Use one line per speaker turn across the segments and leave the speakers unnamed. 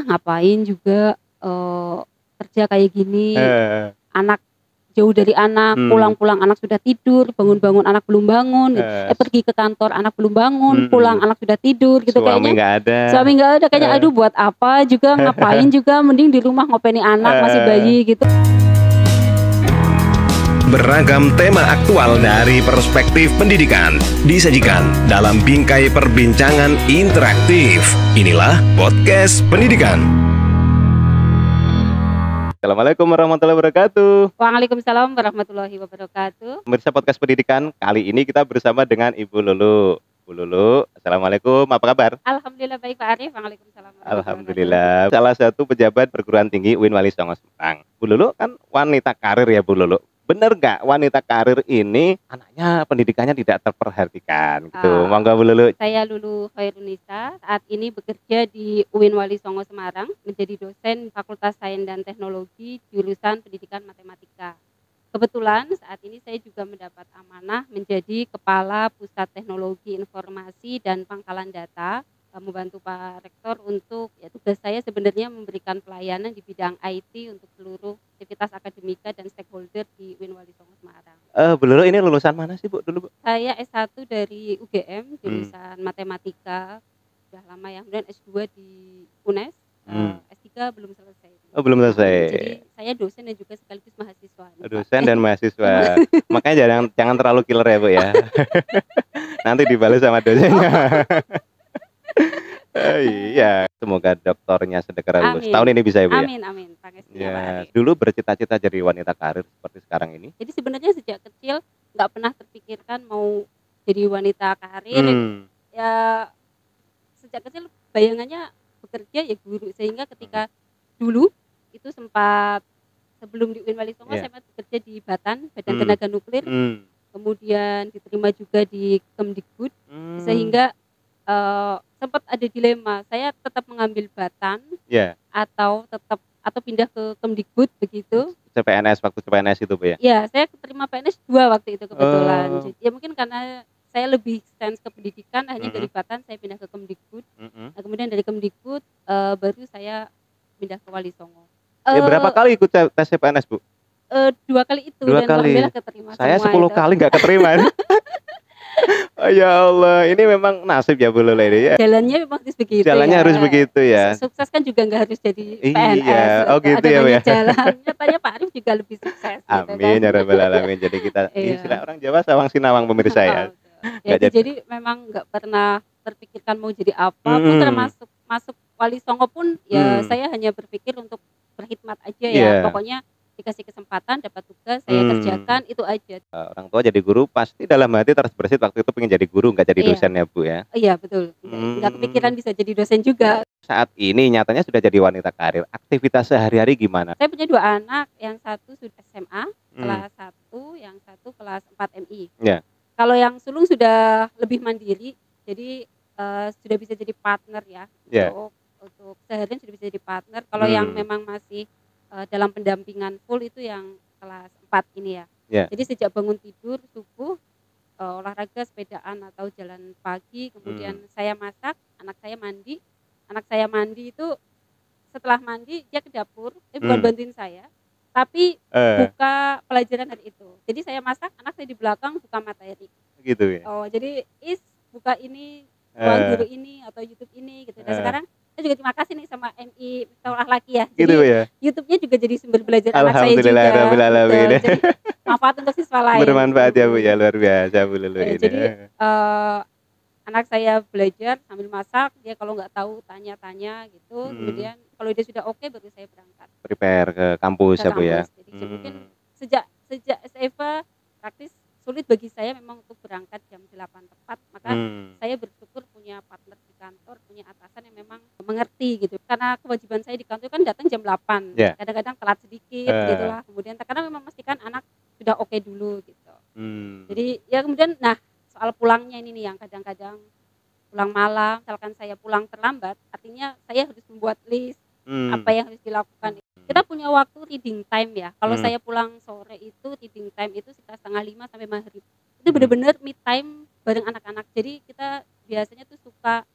ngapain juga, kerja kayak gini,
Heeh.
anak jauh dari anak, pulang-pulang anak sudah tidur, bangun-bangun anak belum bangun, pergi ke kantor anak belum bangun, pulang anak sudah tidur gitu
Suami
kayaknya.
nggak ada.
Suami nggak ada kayaknya, aduh buat apa juga, ngapain juga, mending di rumah ngopeni anak masih bayi gitu.
Beragam tema aktual dari perspektif pendidikan disajikan dalam bingkai perbincangan interaktif. Inilah Podcast Pendidikan.
Assalamualaikum warahmatullahi wabarakatuh.
Waalaikumsalam warahmatullahi wabarakatuh.
Pemirsa Podcast Pendidikan, kali ini kita bersama dengan Ibu Lulu. Bu Lulu, Assalamualaikum, apa kabar?
Alhamdulillah baik Pak Arif, waalaikumsalam warahmatullahi
Alhamdulillah. Salah satu pejabat perguruan tinggi UIN Wali Songo Semarang. Bu Lulu kan wanita karir ya Bu Lulu. Bener nggak wanita karir ini anaknya pendidikannya tidak terperhatikan gitu? Monggo Bu Lulu.
Saya Lulu Khairunisa, saat ini bekerja di UIN Wali Songo Semarang, menjadi dosen Fakultas Sains dan Teknologi jurusan Pendidikan Matematika. Kebetulan saat ini saya juga mendapat amanah menjadi Kepala Pusat Teknologi Informasi dan Pangkalan Data, membantu Pak Rektor untuk tugas saya sebenarnya memberikan pelayanan di bidang IT untuk seluruh aktivitas akademika dan stakeholder di UIN Wali Songo Semarang.
Bu Lulu ini lulusan mana sih Bu dulu Bu?
Saya S1 dari UGM jurusan Matematika, sudah lama ya, kemudian S2 di UNES, S3 belum selesai.
Oh belum selesai.
Jadi saya dosen dan juga sekaligus mahasiswa.
Dosen dan mahasiswa. Makanya jangan terlalu killer ya Bu ya. Nanti dibalas sama dosennya. Iya, semoga doktornya segera lulus. Tahun ini bisa ya Bu ya.
Amin.
Ya, dulu bercita-cita jadi wanita karir seperti sekarang ini.
Jadi sebenarnya sejak kecil nggak pernah terpikirkan mau jadi wanita karir. Ya sejak kecil bayangannya bekerja ya guru, sehingga ketika dulu itu sempat sebelum di UIN Wali Songo saya bekerja di Batan, Badan Tenaga Nuklir, kemudian diterima juga di Kemdikbud, sehingga sempat ada dilema, saya tetap mengambil Batan atau pindah ke Kemdikbud begitu.
CPNS waktu CPNS itu Bu ya?
Ya, saya terima PNS 2 waktu itu kebetulan. Jadi, ya mungkin karena saya lebih sense ke pendidikan, akhirnya dari Batan saya pindah ke Kemdikbud. Nah, kemudian dari Kemdikbud baru saya pindah ke Wali Songo.
Berapa kali ikut tes CPNS Bu?
2 kali itu.
2
dan
kali.
alhamdulillah keterima.
Saya 10 kali nggak keterima. Oh, ya Allah, ini memang nasib ya Bu Lulu ini ya.
Jalannya memang harus begitu.
Jalannya harus begitu ya.
Sukses kan juga nggak harus jadi PNS.
Iya, oh gitu ya Bu ya.
Jalan. Nyatanya Pak Arif juga lebih sukses.
Amin ya rabbal alamin. Jadi kita istilah orang Jawa sawang sinawang pemirsa ya.
Jadi memang nggak pernah terpikirkan mau jadi apa pun, termasuk masuk Wali Songo pun ya saya hanya berpikir untuk berkhidmat aja ya. Pokoknya dikasih kesempatan dapat tugas saya kerjakan itu aja.
Orang tua jadi guru pasti dalam hati terbersit waktu itu pengen jadi guru, nggak jadi dosen ya Bu ya.
Iya betul. Nggak kepikiran bisa jadi dosen juga.
Saat ini nyatanya sudah jadi wanita karir. Aktivitas sehari-hari gimana?
Saya punya 2 anak, yang satu sudah SMA kelas 1, yang satu kelas 4 MI. Kalau yang sulung sudah lebih mandiri, jadi sudah bisa jadi partner ya. Untuk seharian sudah bisa jadi partner. Kalau yang memang masih dalam pendampingan full itu yang kelas 4 ini ya. Jadi sejak bangun tidur subuh, olahraga, sepedaan atau jalan pagi, kemudian saya masak, anak saya mandi. Anak saya mandi itu setelah mandi dia ke dapur, bukan bantuin saya, tapi buka pelajaran hari itu. Jadi saya masak, anak saya di belakang buka materi. Gitu ya. Jadi buka ini, guru ini atau YouTube ini gitu. Dan sekarang saya juga terima kasih nih sama MI Sekolah Laki ya. Jadi
gitu ya.
YouTube-nya juga jadi sumber belajar anak saya juga.
Alhamdulillah.
Jadi manfaat untuk siswa lain.
Bermanfaat ya Bu ya, luar biasa Bu Lulu ini.
Jadi anak saya belajar sambil masak, dia kalau nggak tahu tanya-tanya gitu. Kemudian kalau dia sudah oke baru saya berangkat.
Prepare ke kampus ya Bu ya.
Jadi mungkin sejak SMA praktis sulit bagi saya memang untuk berangkat jam 8 tepat, maka saya bersyukur punya partner di kantor, punya atasan yang memang mengerti gitu. Karena kewajiban saya di kantor kan datang jam 8, kadang-kadang telat sedikit gitulah. Kemudian karena memang memastikan anak sudah oke dulu gitu. Jadi ya kemudian soal pulangnya ini nih yang kadang-kadang pulang malam, misalkan saya pulang terlambat, artinya saya harus membuat list apa yang harus dilakukan. Kita punya waktu reading time ya. Kalau saya pulang sore itu reading time itu sekitar 4:30 sampai maghrib. Itu benar-benar me time bareng anak-anak. Jadi kita biasanya tuh suka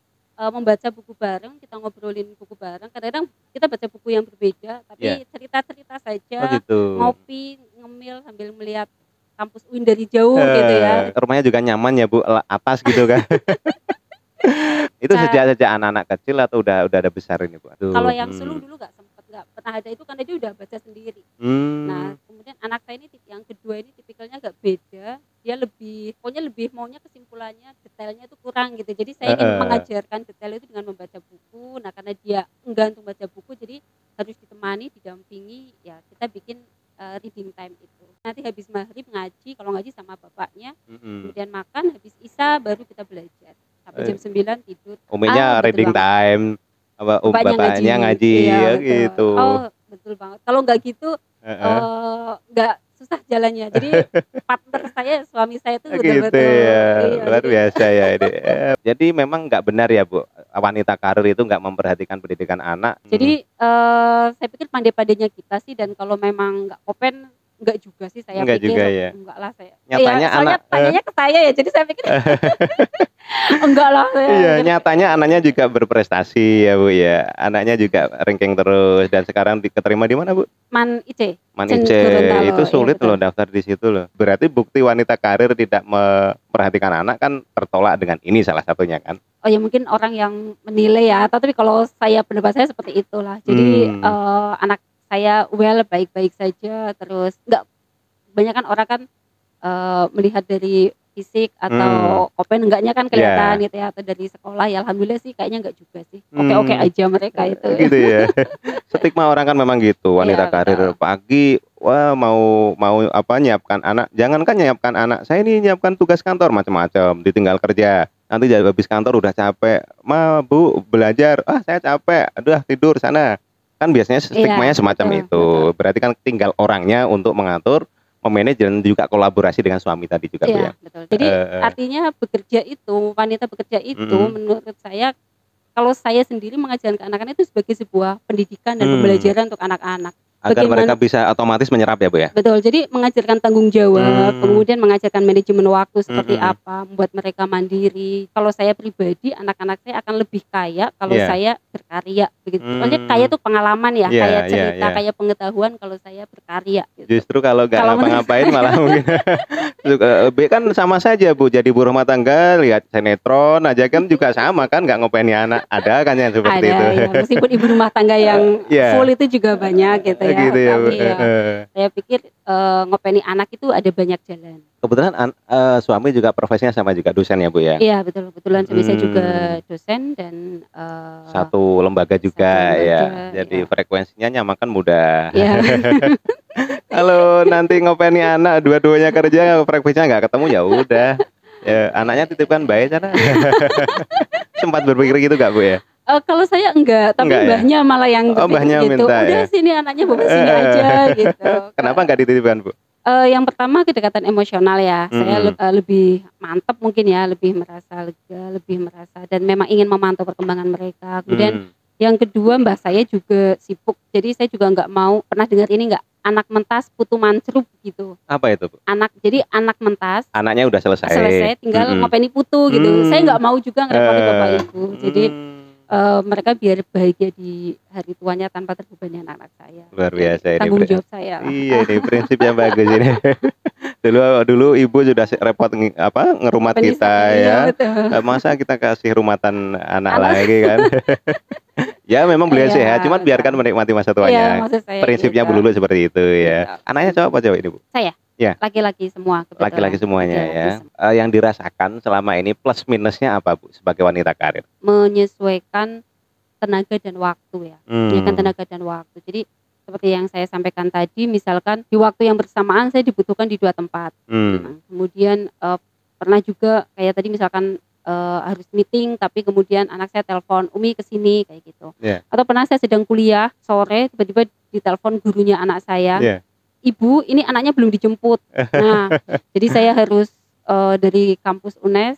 membaca buku bareng, kita ngobrolin buku bareng. Kadang-kadang kita baca buku yang berbeda, tapi cerita-cerita saja, ngopi, ngemil sambil melihat kampus UIN dari jauh gitu ya.
Rumahnya juga nyaman ya Bu, atas gitu kan. Itu sejak anak-anak kecil atau udah ada besar ini Bu?
Kalau yang sulung dulu nggak pernah ada itu karena dia udah baca sendiri. Nah kemudian anak saya ini yang kedua ini tipikalnya agak beda, dia pokoknya lebih maunya kesimpulannya, detailnya itu kurang gitu. Jadi saya ingin mengajarkan detail itu dengan membaca buku. Nah karena dia enggan untuk baca buku, jadi harus ditemani, didampingi, ya kita bikin reading time itu. Nanti habis maghrib ngaji, kalau ngaji sama bapaknya, kemudian makan, habis isya baru kita belajar sampai jam 9 tidur.
Uminya reading time, bapaknya ngaji
ya,
gitu.
Oh betul banget. Kalau nggak gitu nggak susah jalannya. Jadi partner saya, suami saya itu betul-betul
ya, luar biasa ya ini. Jadi memang nggak benar ya Bu, wanita karir itu nggak memperhatikan pendidikan anak.
Jadi saya pikir pandai-pandainya kita sih, dan kalau memang nggak open, enggak juga sih saya
enggak
pikir.
Juga ya.
Enggak lah saya.
Nyatanya
soalnya tanyanya ke saya ya, jadi saya pikir enggak lah saya.
Iya, nyatanya anaknya juga berprestasi ya Bu ya. Anaknya juga ranking terus dan sekarang diterima di mana Bu?
Man IC.
Itu sulit loh daftar di situ loh. Berarti bukti wanita karir tidak memperhatikan anak kan tertolak dengan ini salah satunya kan.
Oh ya mungkin orang yang menilai ya, tapi kalau saya, pendapat saya seperti itulah. Jadi anak saya baik-baik saja, terus enggak, kebanyakan orang kan melihat dari fisik atau open enggaknya kan kelihatan gitu ya, atau dari sekolah ya, alhamdulillah sih kayaknya enggak juga sih, oke aja mereka itu
gitu ya. Stigma orang kan memang gitu, wanita karir pagi mau nyiapkan anak, jangankan nyiapkan anak, saya ini nyiapkan tugas kantor macam-macam, ditinggal kerja, nanti habis kantor udah capek, Bu belajar, saya capek, udah tidur sana. Kan biasanya stigmanya semacam itu. Betul. Berarti kan tinggal orangnya untuk mengatur, memanage dan juga kolaborasi dengan suami tadi juga.
Iya, betul. Jadi artinya wanita bekerja itu menurut saya, kalau saya sendiri mengajarkan anak-anak itu sebagai sebuah pendidikan dan pembelajaran untuk anak-anak.
Agar mereka bisa otomatis menyerap ya Bu ya?
Betul, jadi mengajarkan tanggung jawab, kemudian mengajarkan manajemen waktu seperti apa, membuat mereka mandiri. Kalau saya pribadi, anak-anak saya akan lebih kaya kalau saya berkarya begitu. Soalnya kaya itu pengalaman ya, kaya cerita, kaya pengetahuan kalau saya berkarya gitu.
Justru kalau nggak ngapa-ngapain malah mungkin kan sama saja Bu, jadi ibu rumah tangga, lihat sinetron aja kan juga sama kan, nggak ngopaini anak. Ada kan yang seperti itu.
Ya, meskipun ibu rumah tangga yang full itu juga banyak gitu ya.
Gitu ya, Bu.
Saya pikir ngopeni anak itu ada banyak jalan.
Kebetulan suami juga profesinya sama juga dosen ya Bu ya? Iya
betul, kebetulan suami saya juga dosen dan
satu lembaga juga ya. Jadi frekuensinya nyamakan mudah.
Iya.
Kalau nanti ngopeni anak dua-duanya kerja frekuensinya nggak ketemu ya udah. Ya, anaknya titipkan baik sana. Sempat berpikir gitu nggak Bu ya?
Kalau saya enggak, tapi mbahnya malah yang
mbahnya
gitu.
Minta,
udah sini anaknya bawa sini aja gitu.
Kenapa enggak dititipkan Bu?
Yang pertama kedekatan emosional ya. Saya lebih mantap mungkin ya, lebih merasa lega, lebih merasa, dan memang ingin memantau perkembangan mereka. Kemudian yang kedua, mbah saya juga sibuk. Jadi saya juga enggak mau, pernah dengar ini enggak? Anak mentas putu mancrup gitu.
Apa itu Bu?
Jadi anak mentas.
Anaknya udah selesai.
Tinggal ngopeni putu gitu. Saya enggak mau juga ngerepotin bapak ibu. Jadi mereka biar bahagia di hari tuanya tanpa terbebani anak-anak saya.
Luar biasa ini.
Tanggung jawab saya.
Iya, ini prinsip yang bagus ini. Dulu ibu sudah repot ngerumat kita ya. Masa kita kasih rumatan anak lagi kan? Ya memang beliau sehat, cuman biarkan menikmati masa tuanya. Prinsipnya Bu Lulu seperti itu ya. Anaknya cowok apa cewek ini Bu?
Saya. Ya. Laki-laki semua.
Laki-laki semuanya ya. Yang dirasakan selama ini plus minusnya apa Bu sebagai wanita karir?
Menyesuaikan tenaga dan waktu ya. Menyesuaikan tenaga dan waktu. Jadi seperti yang saya sampaikan tadi, misalkan di waktu yang bersamaan saya dibutuhkan di 2 tempat. Nah, kemudian pernah juga kayak tadi misalkan harus meeting, tapi kemudian anak saya telepon, Umi kesini kayak gitu. Atau pernah saya sedang kuliah sore, tiba-tiba ditelepon gurunya anak saya. Ibu, ini anaknya belum dijemput. Nah, jadi saya harus dari kampus UNES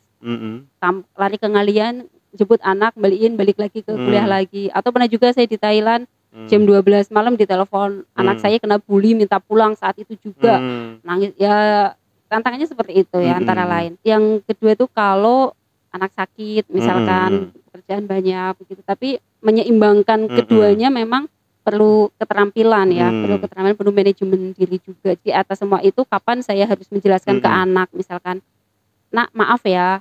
lari ke Ngalian, jemput anak, balik lagi ke kuliah lagi. Atau pernah juga saya di Thailand, jam 12 malam ditelepon, anak saya kena bully, minta pulang saat itu juga. Nangis ya, tantangannya seperti itu ya, antara lain. Yang kedua itu kalau anak sakit misalkan, pekerjaan banyak begitu. Tapi menyeimbangkan keduanya memang perlu keterampilan ya, perlu manajemen diri juga. Di atas semua itu kapan saya harus menjelaskan ke anak, misalkan, "Nak, maaf ya,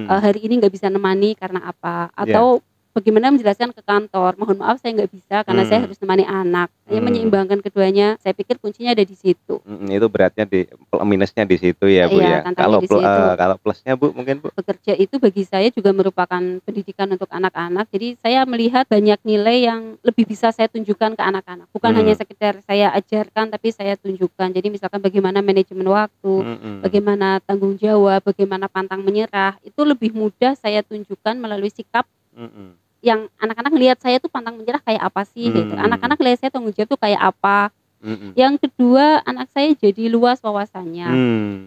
hari ini nggak bisa nemani karena apa?" Atau bagaimana menjelaskan ke kantor, "Mohon maaf saya nggak bisa karena saya harus nemani anak." Hanya menyeimbangkan keduanya, saya pikir kuncinya ada di situ.
Itu beratnya minusnya di situ ya Bu ya.
Kalau
kalau plusnya Bu mungkin Bu?
Bekerja itu bagi saya juga merupakan pendidikan untuk anak-anak. Jadi saya melihat banyak nilai yang lebih bisa saya tunjukkan ke anak-anak. Bukan hanya sekedar saya ajarkan tapi saya tunjukkan. Jadi misalkan bagaimana manajemen waktu, bagaimana tanggung jawab, bagaimana pantang menyerah, itu lebih mudah saya tunjukkan melalui sikap yang anak-anak lihat saya tuh pantang menyerah kayak apa sih gitu. Anak-anak lihat saya tanggung jawab tuh kayak apa. Yang kedua, anak saya jadi luas wawasannya.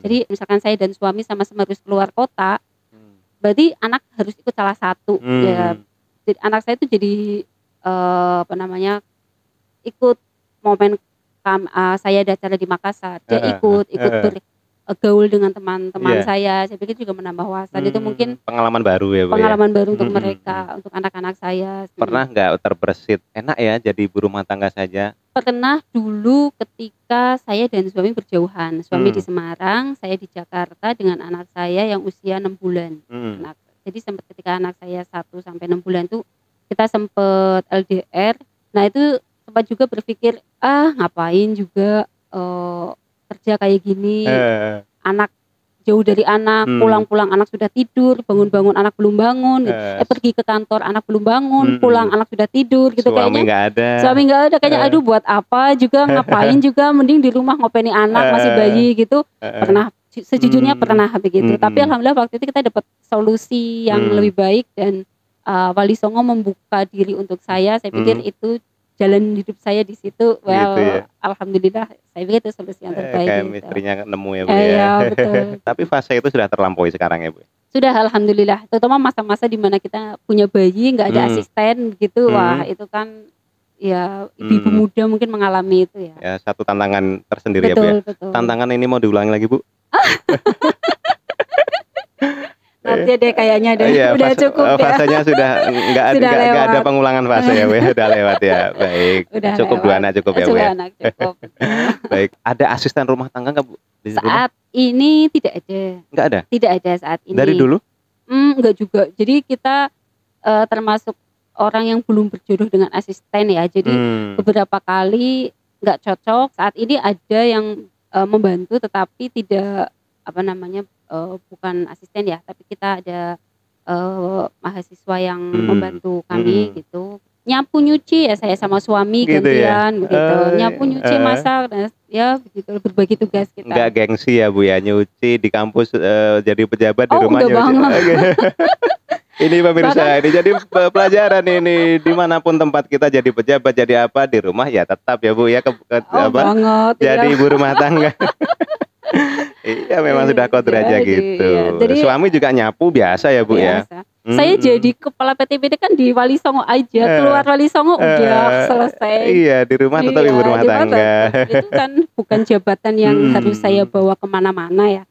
Jadi misalkan saya dan suami sama-sama harus keluar kota, berarti anak harus ikut salah satu ya. Jadi anak saya itu jadi ikut momen saya ada acara di Makassar, dia ikut bergaul dengan teman-teman saya pikir juga menambah wawasan. Itu mungkin
pengalaman baru ya Bu,
pengalaman baru untuk mereka, untuk anak-anak saya.
Pernah nggak terbersit enak ya jadi ibu rumah tangga saja?
Pernah dulu ketika saya dan suami berjauhan, suami di Semarang, saya di Jakarta dengan anak saya yang usia 6 bulan. Jadi sempat ketika anak saya 1-6 bulan tuh kita sempat LDR. Nah itu sempat juga berpikir, ngapain juga kerja kayak gini, anak jauh dari anak, pulang-pulang anak sudah tidur, bangun-bangun anak belum bangun, pergi ke kantor anak belum bangun, pulang anak sudah tidur gitu.
Suami
nggak ada kayaknya, aduh buat apa juga, ngapain juga, mending di rumah ngopeni anak masih bayi gitu. Sejujurnya pernah begitu, tapi alhamdulillah waktu itu kita dapat solusi yang lebih baik dan Wali Songo membuka diri untuk saya pikir itu jalan hidup saya di situ. Alhamdulillah saya pikir itu solusi yang terbaik.
Kayak
gitu.
Istrinya nemu ya Bu ya.
Betul.
Tapi fase itu sudah terlampaui sekarang ya Bu?
Sudah alhamdulillah, terutama masa-masa di mana kita punya bayi nggak ada asisten gitu. Wah itu kan ya ibu muda mungkin mengalami itu ya.
Ya satu tantangan tersendiri ya Bu ya.
Betul.
Tantangan ini mau diulangi lagi Bu?
Nanti deh kayaknya udah cukup ya.
Fasenya sudah nggak ada pengulangan fase ya Bu ya, udah lewat ya. Baik.
Udah
cukup
lewat.
2 anak cukup ya Bu ya.
Cukup.
Baik. Ada asisten rumah tangga nggak Bu?
Saat ini tidak ada.
Nggak ada?
Tidak ada saat ini.
Dari dulu?
Enggak juga. Jadi kita termasuk orang yang belum berjodoh dengan asisten ya. Jadi beberapa kali nggak cocok. Saat ini ada yang membantu tetapi tidak bukan asisten ya, tapi kita ada mahasiswa yang membantu kami gitu. Nyapu nyuci ya saya sama suami
gitu
gantian
ya?
begitu. Nyapu nyuci masak dan ya begitu, berbagi tugas kita.
Nggak gengsi ya Bu ya nyuci di kampus jadi pejabat di rumah nyuci.
Banget.
Ini pemirsa, ini jadi pelajaran ini dimanapun tempat kita jadi pejabat jadi apa di rumah ya tetap ya Bu ya
banget,
jadi ibu rumah tangga. Iya memang sudah kodratnya gitu. Jadi, suami juga nyapu biasa ya Bu
biasa. Ya. Saya jadi kepala PTPD kan di Wali Songo aja, keluar Wali Songo udah selesai.
Iya di rumah tetap ibu rumah tangga.
Itu kan bukan jabatan yang harus saya bawa kemana-mana ya.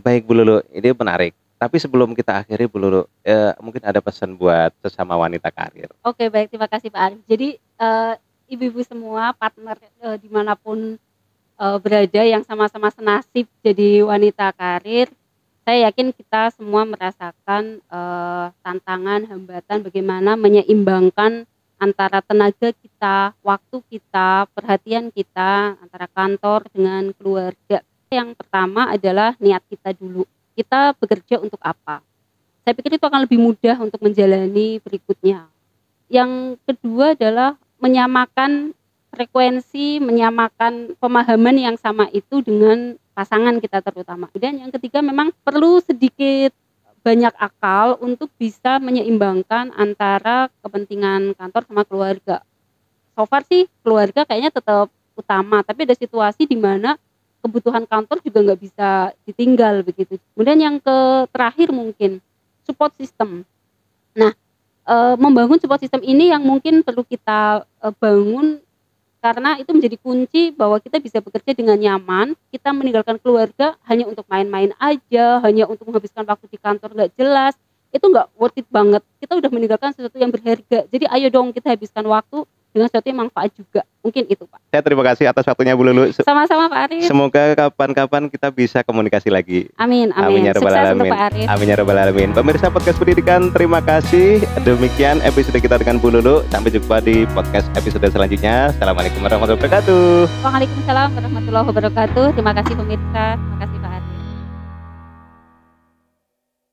Baik Bu Lulu, ini menarik. Tapi sebelum kita akhiri Bu Lulu, mungkin ada pesan buat sesama wanita karir.
Oke baik, terima kasih Pak Arif. Jadi ibu-ibu semua partner dimanapun berada yang sama-sama senasib jadi wanita karir, saya yakin kita semua merasakan tantangan, hambatan bagaimana menyeimbangkan antara tenaga kita, waktu kita, perhatian kita antara kantor dengan keluarga. Yang pertama adalah niat kita dulu. Kita bekerja untuk apa? Saya pikir itu akan lebih mudah untuk menjalani berikutnya. Yang kedua adalah menyamakan frekuensi, menyamakan pemahaman yang sama itu dengan pasangan kita terutama. Dan yang ketiga memang perlu sedikit banyak akal untuk bisa menyeimbangkan antara kepentingan kantor sama keluarga. So far sih keluarga kayaknya tetap utama, tapi ada situasi di mana kebutuhan kantor juga nggak bisa ditinggal begitu. Kemudian yang terakhir mungkin support system. Nah, membangun support system ini yang mungkin perlu kita bangun karena itu menjadi kunci bahwa kita bisa bekerja dengan nyaman. Kita meninggalkan keluarga hanya untuk main-main aja, hanya untuk menghabiskan waktu di kantor nggak jelas. itu nggak worth it banget. Kita udah meninggalkan sesuatu yang berharga. Jadi ayo dong kita habiskan waktu dengan sesuatu yang manfaat juga. Mungkin itu Pak.
Saya terima kasih atas waktunya Bu Lulu.
Sama-sama Pak Arif.
Semoga kapan-kapan kita bisa komunikasi lagi.
Amin,
amin. Ya rabbal
sukses
alamin.
untuk Pak Arif.
Amin ya rabbal alamin. Pemirsa podcast pendidikan, terima kasih. Demikian episode kita dengan Bu Lulu. Sampai jumpa di podcast episode selanjutnya. Assalamualaikum warahmatullahi wabarakatuh.
Waalaikumsalam warahmatullahi wabarakatuh. Terima kasih pemirsa.